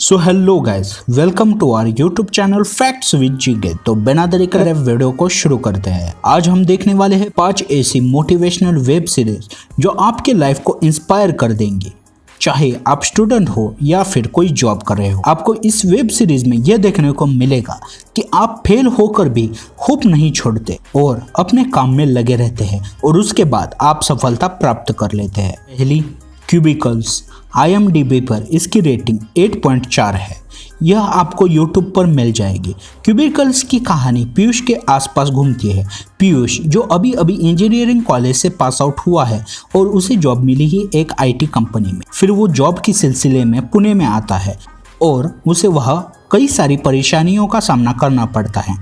So hello guys, welcome to our YouTube channel facts with GK. तो बिना देरी करे वीडियो को शुरू करते हैं। आज हम देखने वाले हैं 5 ऐसी मोटिवेशनल वेब सीरीज जो आपके लाइफ को इंस्पायर कर देंगी। चाहे आप स्टूडेंट हो या फिर कोई जॉब कर रहे हो, आपको इस वेब सीरीज में यह देखने को मिलेगा कि आप फेल होकर भी होप नहीं छोड़ते और अपने काम में लगे रहते हैं और उसके बाद आप सफलता प्राप्त कर लेते हैं। पहली, क्यूबिकल्स। IMDb पर इसकी रेटिंग 8.4 है। यह आपको YouTube पर मिल जाएगी। क्यूबिकल्स की कहानी पीयूष के आसपास घूमती है। पीयूष जो अभी अभी इंजीनियरिंग कॉलेज से पास आउट हुआ है और उसे जॉब मिली ही एक IT कंपनी में। फिर वो जॉब के सिलसिले में पुणे में आता है और उसे वह कई सारी परेशानियों का सामना करना पड़ता है।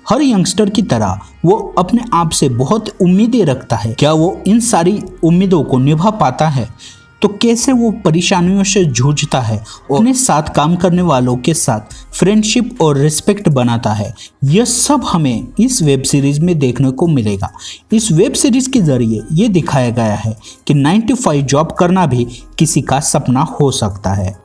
हर यंगस्टर की तरह वो अपने आप से बहुत उम्मीदें रखता है। क्या वो इन सारी उम्मीदों को निभा पाता है? तो कैसे वो परेशानियों से जूझता है और अपने साथ काम करने वालों के साथ फ्रेंडशिप और रिस्पेक्ट बनाता है, यह सब हमें इस वेब सीरीज में देखने को मिलेगा। इस वेब सीरीज के जरिए ये दिखाया गया है कि 9 to 5 जॉब करना भी किसी का सपना हो सकता है।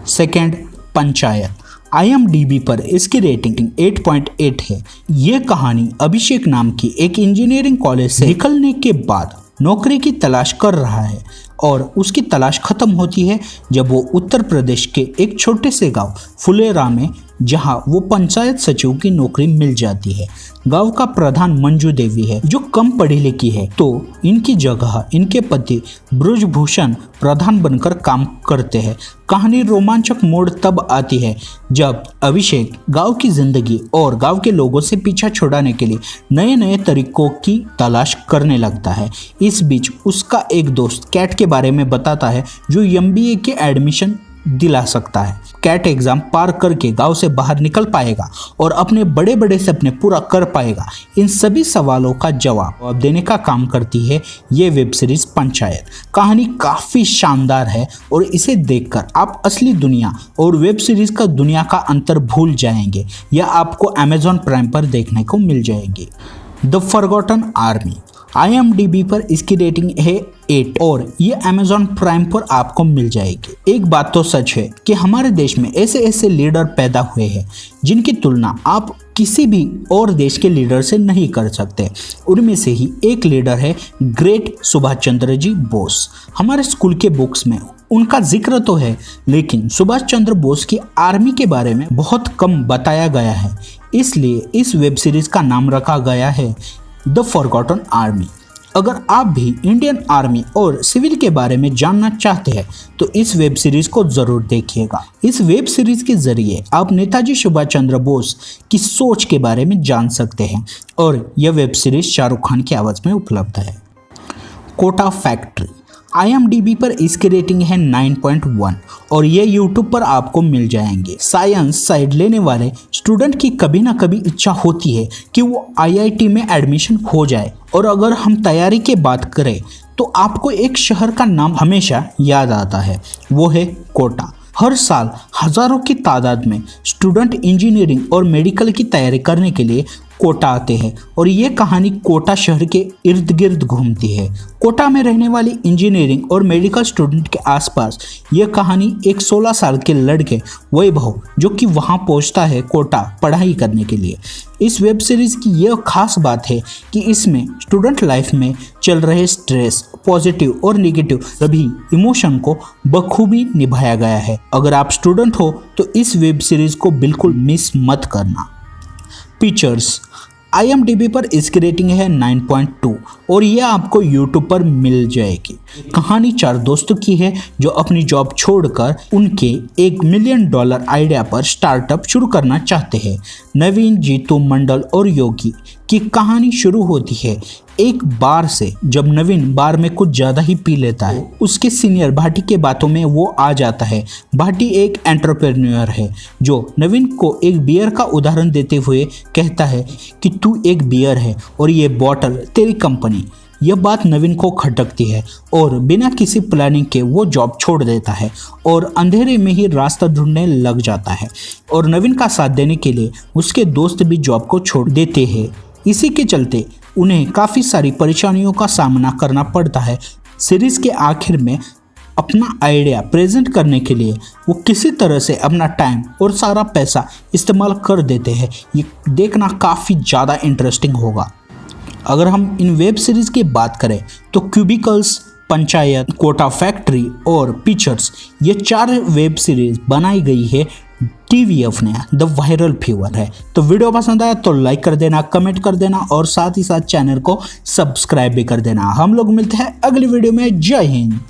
सेकंड, पंचायत। IMDb पर इसकी रेटिंग 8.8 है। ये कहानी अभिषेक नाम की एक इंजीनियरिंग कॉलेज से निकलने के बाद नौकरी की तलाश कर रहा है और उसकी तलाश खत्म होती है जब वो उत्तर प्रदेश के एक छोटे से गांव फुलेरा में, जहां वो पंचायत सचिव की नौकरी मिल जाती है। गांव का प्रधान मंजू देवी है जो कम पढ़ी लिखी है, तो इनकी जगह इनके पति ब्रजभूषण प्रधान बनकर काम करते हैं। कहानी रोमांचक मोड़ तब आती है जब अभिषेक गांव की जिंदगी और गांव के लोगों से पीछा छुड़ाने के लिए नए नए तरीकों की तलाश करने लगता है। इस बीच उसका एक दोस्त कैट के बारे में बताता है जो MBA के एडमिशन दिला सकता है। कैट एग्जाम पार करके गांव से बाहर निकल पाएगा और अपने बड़े बड़े सपने पूरा कर पाएगा। इन सभी सवालों का जवाब देने का काम करती है ये वेब सीरीज पंचायत। कहानी काफ़ी शानदार है और इसे देखकर आप असली दुनिया और वेब सीरीज का दुनिया का अंतर भूल जाएंगे। यह आपको Amazon प्राइम पर देखने को मिल जाएगी। The forgotten army. IMDb पर इसकी रेटिंग है 8 और ये Amazon प्राइम पर आपको मिल जाएगी। एक बात तो सच है कि हमारे देश में ऐसे ऐसे लीडर पैदा हुए हैं जिनकी तुलना आप किसी भी और देश के लीडर से नहीं कर सकते। उनमें से ही एक लीडर है ग्रेट सुभाष चंद्र जी बोस। हमारे स्कूल के बुक्स में उनका जिक्र तो है, लेकिन सुभाष चंद्र बोस की आर्मी के बारे में बहुत कम बताया गया है। इसलिए इस वेब सीरीज का नाम रखा गया है द फॉरगॉटन आर्मी। अगर आप भी इंडियन आर्मी और सिविल के बारे में जानना चाहते हैं तो इस वेब सीरीज को जरूर देखिएगा। इस वेब सीरीज के जरिए आप नेताजी सुभाष चंद्र बोस की सोच के बारे में जान सकते हैं और यह वेब सीरीज शाहरुख खान की आवाज़ में उपलब्ध है। कोटा फैक्ट्री। IMDb पर इसकी रेटिंग है 9.1 और ये YouTube पर आपको मिल जाएंगे। साइंस साइड लेने वाले स्टूडेंट की कभी ना कभी इच्छा होती है कि वो IIT में एडमिशन हो जाए, और अगर हम तैयारी की बात करें तो आपको एक शहर का नाम हमेशा याद आता है, वो है कोटा। हर साल हजारों की तादाद में स्टूडेंट इंजीनियरिंग और मेडिकल की तैयारी करने के लिए कोटा आते हैं और ये कहानी कोटा शहर के इर्द गिर्द घूमती है। कोटा में रहने वाली इंजीनियरिंग और मेडिकल स्टूडेंट के आसपास यह कहानी एक 16 साल के लड़के वैभव जो कि वहाँ पहुँचता है कोटा पढ़ाई करने के लिए। इस वेब सीरीज की यह खास बात है कि इसमें स्टूडेंट लाइफ में चल रहे स्ट्रेस, पॉजिटिव और नेगेटिव सभी इमोशन को बखूबी निभाया गया है। अगर आप स्टूडेंट हो तो इस वेब सीरीज को बिल्कुल मिस मत करना। पिक्चर्स। IMDb पर इसकी रेटिंग है 9.2 और यह आपको YouTube पर मिल जाएगी। कहानी 4 दोस्तों की है जो अपनी जॉब छोड़कर उनके $1 मिलियन आइडिया पर स्टार्टअप शुरू करना चाहते हैं। नवीन, जीतू, मंडल और योगी की कहानी शुरू होती है एक बार से, जब नवीन बार में कुछ ज़्यादा ही पी लेता है। उसके सीनियर भाटी के बातों में वो आ जाता है। भाटी एक एंटरप्रेन्योर है जो नवीन को एक बियर का उदाहरण देते हुए कहता है कि तू एक बियर है और ये बॉटल तेरी कंपनी। यह बात नवीन को खटकती है और बिना किसी प्लानिंग के वो जॉब छोड़ देता है और अंधेरे में ही रास्ता ढूंढने लग जाता है और नवीन का साथ देने के लिए उसके दोस्त भी जॉब को छोड़ देते हैं। इसी के चलते उन्हें काफ़ी सारी परेशानियों का सामना करना पड़ता है। सीरीज़ के आखिर में अपना आइडिया प्रेजेंट करने के लिए वो किसी तरह से अपना टाइम और सारा पैसा इस्तेमाल कर देते हैं। ये देखना काफ़ी ज़्यादा इंटरेस्टिंग होगा। अगर हम इन वेब सीरीज़ की बात करें तो क्यूबिकल्स, पंचायत, कोटा फैक्ट्री और पिक्चर्स, ये 4 वेब सीरीज बनाई गई है TVF ने। द वायरल फीवर है। तो वीडियो पसंद आया तो लाइक कर देना, कमेंट कर देना और साथ ही साथ चैनल को सब्सक्राइब भी कर देना। हम लोग मिलते हैं अगली वीडियो में। जय हिंद।